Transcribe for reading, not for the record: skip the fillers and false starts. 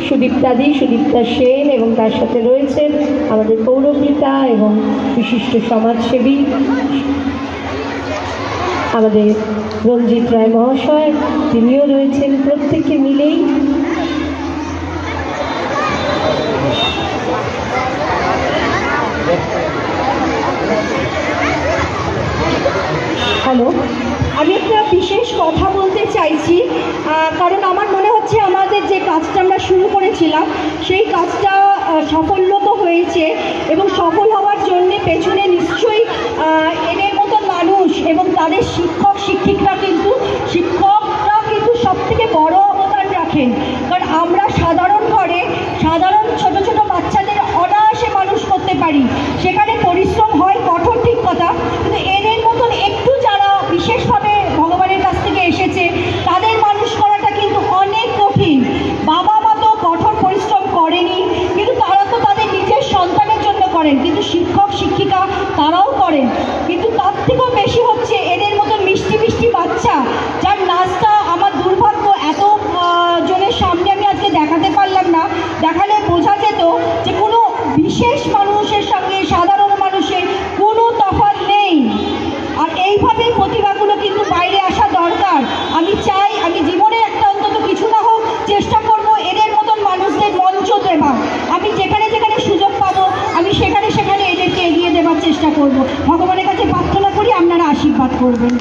সুদীপ্তা সেন এবং তার সাথে রয়েছেন আমাদের পৌরপিতা এবং বিশিষ্ট সমাজসেবী আমাদের রঞ্জিত রায় মহাশয়, তিনিও রয়েছেন। প্রত্যেকে মিলেই হ্যালো, আমি একটা বিশেষ কথা বলতে চাইছি, কারণ আমার মনে হচ্ছে আমাদের যে কাজটা আমরা শুরু করেছিলাম সেই কাজটা সাফল্য তো হয়েছে এবং সফল হওয়ার জন্যে পেছনে নিশ্চয়ই এদের মতো মানুষ এবং তাদের শিক্ষকরা কিন্তু সবথেকে বড় অবদান রাখেন। কারণ আমরা সাধারণ ঘরে সাধারণ ছোট ছোট বাচ্চাদের অনায়াসে মানুষ করতে পারি, সেখানে পরিশ্রম হয় কঠোর, ঠিক কথা, কিন্তু এদের মতন একটু যারা বিশেষভাবে ভগবানের কাছ থেকে এসেছে তাদের মানুষ করাটা কিন্তু অনেক কঠিন। বাবা মা তো কঠোর পরিশ্রম করেনি, কিন্তু তারা তো তাদের নিজের সন্তানের জন্য করেন, কিন্তু শিক্ষক শিক্ষিকা তারাও করেন। কিন্তু তার থেকেও বেশি হচ্ছে এদের মতন মিষ্টি মিষ্টি বাচ্চা যার নাচটা আমার দুর্ভাগ্য এত জনের সামনে আমি আজকে দেখাতে পারলাম না। দেখালে বোঝা যেত যে কোনো বিশেষ মানুষের সঙ্গে সাধারণ মানুষের কোনো তফাৎ নেই। আর এইভাবেই প্রতিভাগুলো কিন্তু বাইরে আসা দরকার। আমি চাই, আমি জীবনে একটা অন্তত কিছু না হোক চেষ্টা করব এদের মতন মানুষদের মঞ্চ দেওয়ার। আমি যেখানে যেখানে সুযোগ পাবো আমি সেখানে সেখানে এদেরকে এগিয়ে দেওয়ার চেষ্টা করব। ভগবানের কাছে প্রার্থনা করি আপনারা আশীর্বাদ করবেন।